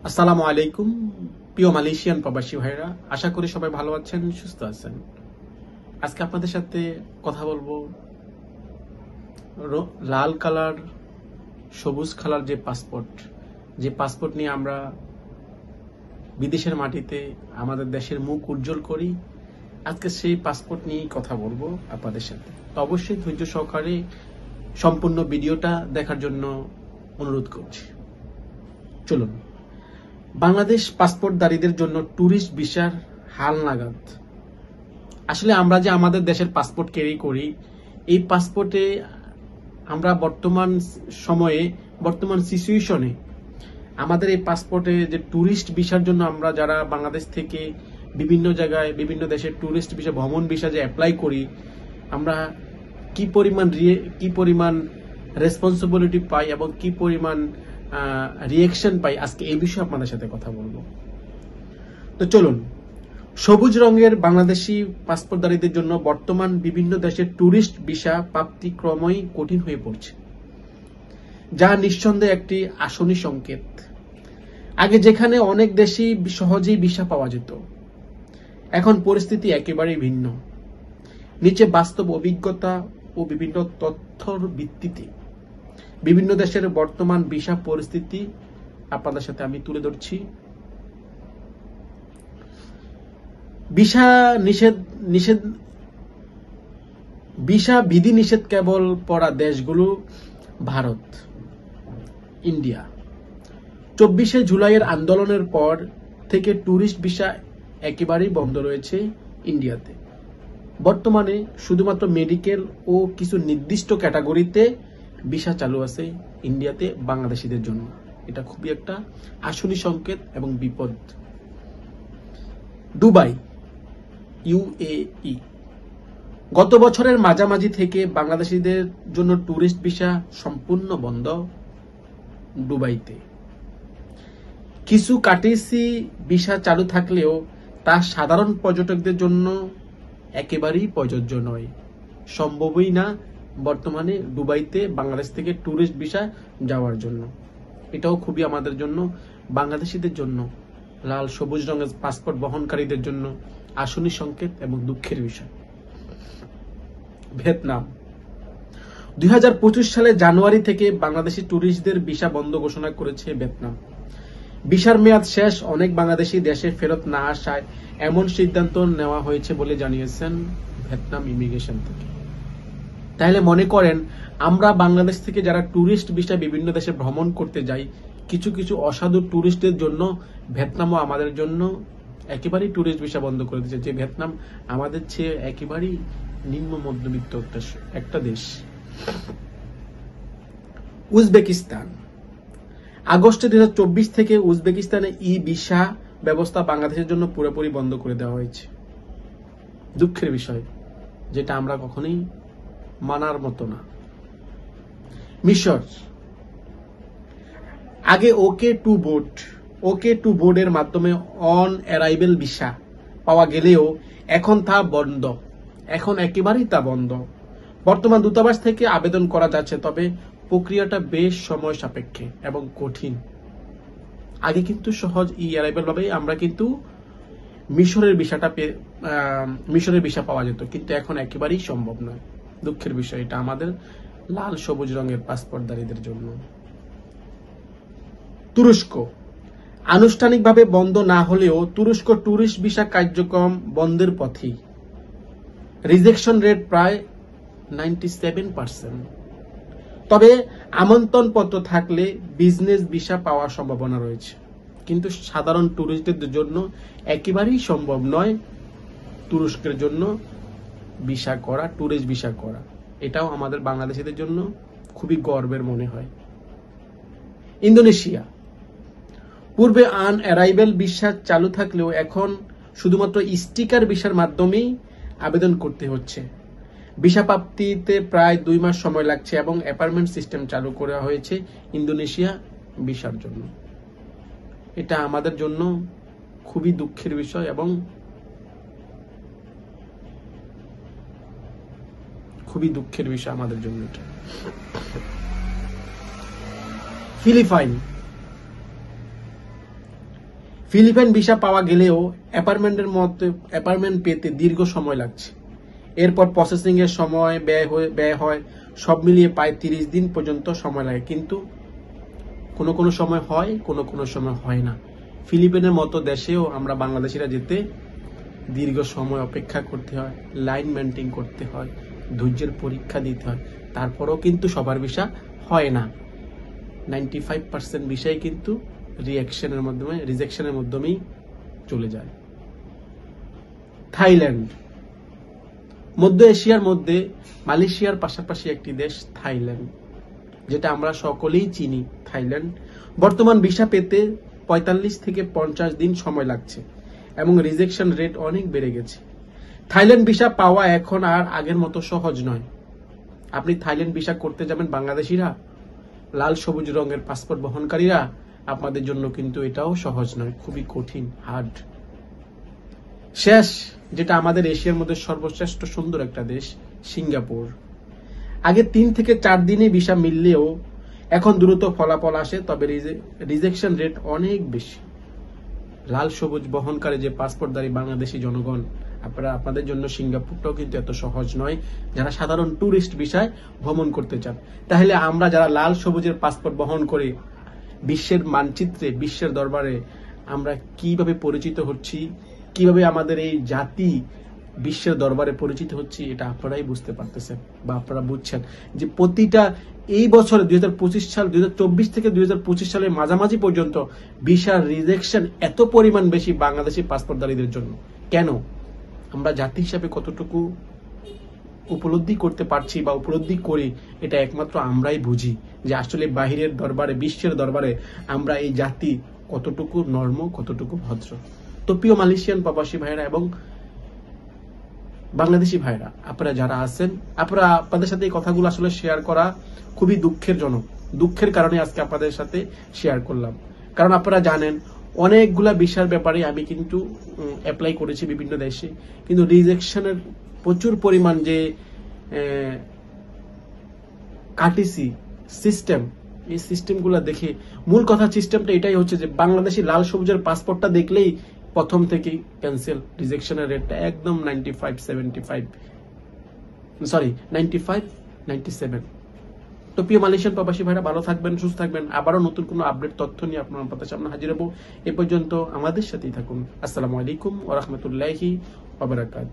আসসালামু আলাইকুম প্রিয় মালয়েশিয়ান প্রবাসী ভাইরা, আশা করি সবাই ভালো আছেন, সুস্থ আছেন। আজকে আপনাদের সাথে কথা বলবো লাল কালার সবুজ কালার যে পাসপোর্ট নিয়ে আমরা বিদেশের মাটিতে আমাদের দেশের মুখ উজ্জ্বল করি। আজকে সেই পাসপোর্ট নিয়েই কথা বলবো আপনাদের সাথে। তো অবশ্যই ধৈর্য সহকারে সম্পূর্ণ ভিডিওটা দেখার জন্য অনুরোধ করছি। চলুন, বাংলাদেশ পাসপোর্টধারীদের জন্য ট্যুরিস্ট ভিসার হালনাগাদ। আসলে আমরা যে আমাদের দেশের পাসপোর্ট ক্যারি করি, এই পাসপোর্টে আমরা বর্তমান সিচুয়েশনে আমাদের এই পাসপোর্টে যে ট্যুরিস্ট ভিসার জন্য আমরা যারা বাংলাদেশ থেকে বিভিন্ন জায়গায় বিভিন্ন দেশের ট্যুরিস্ট ভিসা, ভ্রমণ ভিসা যে অ্যাপ্লাই করি, আমরা কি পরিমাণ রেসপন্সিবিলিটি পাই এবং কি পরিমাণ রিয়েকশন পাই, আজকে এই বিষয়ে আপনাদের সাথে কথা বলবো। তো চলুন, সবুজ রঙের বাংলাদেশি পাসপোর্টধারীদের জন্য বর্তমান বিভিন্ন দেশের ট্যুরিস্ট ভিসা প্রাপ্তি ক্রমই কঠিন হয়ে পড়ছে, যা নিঃসন্দেহে একটি আশনি সংকেত। আগে যেখানে অনেক দেশেই সহজেই ভিসা পাওয়া যেত, এখন পরিস্থিতি একেবারেই ভিন্ন। নিচে বাস্তব অভিজ্ঞতা ও বিভিন্ন তথ্যর ভিত্তিতে বিভিন্ন দেশের বর্তমান ভিসা পরিস্থিতি আপনাদের সাথে আমি তুলে ধরছি। ভিসা বিধি নিষেধ কেবল পড়া দেশগুলো ভারত, ইন্ডিয়া। 24শে জুলাইয়ের আন্দোলনের পর থেকে ট্যুরিস্ট ভিসা একেবারেই বন্ধ রয়েছে ইন্ডিয়াতে। বর্তমানে শুধুমাত্র মেডিকেল ও কিছু নির্দিষ্ট ক্যাটাগরিতে ভিসা চালু আছে ইন্ডিয়াতে বাংলাদেশিদের জন্য। এটা খুবই একটা আশনি সংকেত এবং বিপদ। Dubai, UAE. গত বছরের মাঝামাঝি থেকে বাংলাদেশিদের জন্য ট্যুরিস্ট ভিসা সম্পূর্ণ বন্ধ দুবাইতে। কিছু কার্টেসি ভিসা চালু থাকলেও তা সাধারণ পর্যটকদের জন্য একেবারেই প্রযোজ্য নয়, সম্ভবই না বর্তমানে দুবাইতে বাংলাদেশ থেকে ট্যুরিস্ট ভিসা যাওয়ার জন্য। এটাও খুবই আমাদের জন্য, বাংলাদেশিদের জন্য, লাল সবুজ রঙের পাসপোর্ট বহনকারীদের জন্য আশনি সংকেত এবং দুঃখের বিষয়। ভিয়েতনাম, 2025 সালে জানুয়ারি থেকে বাংলাদেশি ট্যুরিস্টদের ভিসা বন্ধ ঘোষণা করেছে ভিয়েতনাম। ভিসার মেয়াদ শেষ, অনেক বাংলাদেশি দেশে ফেরত না আসায় এমন সিদ্ধান্ত নেওয়া হয়েছে বলে জানিয়েছেন ভিয়েতনাম ইমিগ্রেশন থেকে। তাহলে মনে করেন, আমরা বাংলাদেশ থেকে যারা ট্যুরিস্ট ভিসা বিভিন্ন দেশে ভ্রমণ করতে যাই, কিছু কিছু অসাধু ট্যুরিস্টদের জন্য ভিয়েতনামও আমাদের জন্য একেবারেই ট্যুরিস্ট ভিসা বন্ধ করে দিয়েছে, যে ভিয়েতনাম আমাদের চেয়ে একেবারেই নিম্ন মধ্যবিত্ত একটা দেশ। উজবেকিস্তান, আগস্টে 2024 থেকে উজবেকিস্তানে ই ভিসা ব্যবস্থা বাংলাদেশের জন্য পুরোপুরি বন্ধ করে দেওয়া হয়েছে। দুঃখের বিষয়, যেটা আমরা কখনোই মানার মতো না। মিশর, আগে ওকে টু বোর্ডের মাধ্যমে অন অ্যারাইভেল ভিসা পাওয়া গেলেও এখন তা বন্ধ, এখন একেবারেই তা বন্ধ। বর্তমান দূতাবাস থেকে আবেদন করা যাচ্ছে, তবে প্রক্রিয়াটা বেশ সময় সাপেক্ষে এবং কঠিন। আগে কিন্তু সহজ অ্যারাইভেল ভাবে আমরা কিন্তু মিশরের ভিসা পাওয়া যেত, কিন্তু এখন একেবারেই সম্ভব নয়। দুঃখের বিষয় এটা আমাদের লাল সবুজ রঙের পাসপোর্টধারীদের জন্য। তুরস্ক, আনুষ্ঠানিকভাবে বন্ধ না হলেও তুরস্ক ট্যুরিস্ট ভিসা কার্যক্রম বন্ধের পথেই। রিজেকশন রেট প্রায় 97%। তবে আমন্ত্রণ পত্র থাকলে বিজনেস ভিসা পাওয়ার সম্ভাবনা রয়েছে, কিন্তু সাধারণ ট্যুরিস্টদের জন্য একেবারেই সম্ভব নয় তুরস্কের জন্য ট্যুরিস্ট ভিসা করা। এটাও আমাদের বাংলাদেশিদের জন্য খুবই গর্বের মনে হয়। ইন্দোনেশিয়া, পূর্বে আন অ্যারাইভেল ভিসা চালু থাকলেও এখন শুধুমাত্র স্টিকার ভিসার মাধ্যমেই আবেদন করতে হচ্ছে। ভিসা প্রাপ্তিতে প্রায় 2 মাস সময় লাগছে এবং অ্যাপয়েন্টমেন্ট সিস্টেম চালু করা হয়েছে ইন্দোনেশিয়া ভিসার জন্য। এটা আমাদের জন্য খুবই দুঃখের বিষয় এবং খুবই দুঃখের বিষয় আমাদের জন্য এটা। ফিলিপাইন, ফিলিপাইন ভিসা পাওয়া গেলেও অ্যাপার্টমেন্ট পেতে দীর্ঘ সময় লাগছে। এরপর প্রসেসিং এর সময় ব্যয় হয়, সব মিলিয়ে প্রায় 30 দিন পর্যন্ত সময় লাগে। কিন্তু কোনো সময় হয়, কোনো সময় হয় না। ফিলিপাইনের মতো দেশেও আমরা বাংলাদেশিরা যেতে দীর্ঘ সময় অপেক্ষা করতে হয়, লাইন মেনটেন করতে হয়, ধৈর্যের পরীক্ষা দিতে হয়। তারপরেও কিন্তু সবার ভিসা হয় না। 95% ভিসাই কিন্তু রিজেকশনের মাধ্যমেই চলে যায়। থাইল্যান্ড, মধ্য এশিয়ার মধ্যে মালয়েশিয়ার পাশাপাশি একটি দেশ থাইল্যান্ড, যেটা আমরা সকলেই চিনি। থাইল্যান্ড বর্তমান ভিসা পেতে 45 থেকে 50 দিন সময় লাগছে এবং রিজেকশন রেট অনেক বেড়ে গেছে। থাইল্যান্ড ভিসা পাওয়া এখন আর আগের মতো সহজ নয়। আপনি থাইল্যান্ড ভিসা করতে যাবেন বাংলাদেশিরা, লাল সবুজ রঙের পাসপোর্ট বহনকারীরা, আপনাদের জন্য কিন্তু এটাও সহজ নয়, খুবই কঠিন, হার্ড। শেষ, যেটা আমাদের এশিয়ার মধ্যে সর্বশ্রেষ্ঠ সুন্দর একটা দেশ, সিঙ্গাপুর। আগে 3 থেকে 4 দিনে ভিসা মিললেও এখন দ্রুত ফলাফল আসে, তবে রিজেকশন রেট অনেক বেশি। লাল সবুজ বহনকারী যে পাসপোর্টধারী বাংলাদেশি জনগণ, আপনাদের জন্য সিঙ্গাপুরটাও কিন্তু এত সহজ নয়, যারা সাধারণ ট্যুরিস্ট ভিসায় ভ্রমণ করতে চান। তাহলে আমরা যারা লাল সবুজের পাসপোর্ট বহন করে বিশ্বের মানচিত্রে, বিশ্বের দরবারে আমরা কিভাবে পরিচিত হচ্ছি, কিভাবে আমাদের এই জাতি বিশ্বের দরবারে পরিচিত হচ্ছি, এটা আপনারাই বুঝতে পারতেছেন বা আপনারা বুঝছেন যে প্রতিটা এই বছরে 2024 থেকে 2025 সালের মাঝামাঝি পর্যন্ত ভিসার রিজেকশন এত পরিমাণ বেশি বাংলাদেশি পাসপোর্টধারীদের জন্য। কেন? আমরা জাতি হিসাবে কতটুকু উপলব্ধি করতে পারছি বা উপলব্ধি করি, এটা একমাত্র আমরাই বুঝি যে আসলে বাহিরের দরবারে, বিশ্বের দরবারে আমরা এই জাতি কতটুকু নর্ম, কতটুকু ভদ্র। তো প্রিয় মালয়েশিয়ান প্রবাসী ভাইরা এবং বাংলাদেশি ভাইরা, আপনারা যারা আছেন, আপনাদের সাথে এই কথাগুলো আসলে শেয়ার করা খুবই দুঃখের কারণে আজকে আপনাদের সাথে শেয়ার করলাম। কারণ আপনারা জানেন অনেকগুলা ভিসার ব্যাপারে আমি কিন্তু অ্যাপ্লাই করেছি বিভিন্ন দেশে, কিন্তু রিজেকশনের প্রচুর পরিমাণ যে কাটিসি সিস্টেম, এই সিস্টেমগুলো দেখে মূল কথা সিস্টেমটা এটাই হচ্ছে যে বাংলাদেশি লাল সবুজের পাসপোর্টটা দেখলেই প্রথম থেকেই ক্যান্সেল। রিজেকশনের রেটটা একদম 95-97। তো প্রিয় মালয়েশিয়ান প্রবাসী ভাইরা, ভালো থাকবেন, সুস্থ থাকবেন। আবারও নতুন কোনো আপডেট তথ্য নিয়ে আপনাদের সামনে হাজির হবো। এ পর্যন্ত আমাদের সাথেই থাকুন। আসসালামু আলাইকুম ওয়া রাহমাতুল্লাহি ওয়া বারাকাতুহু।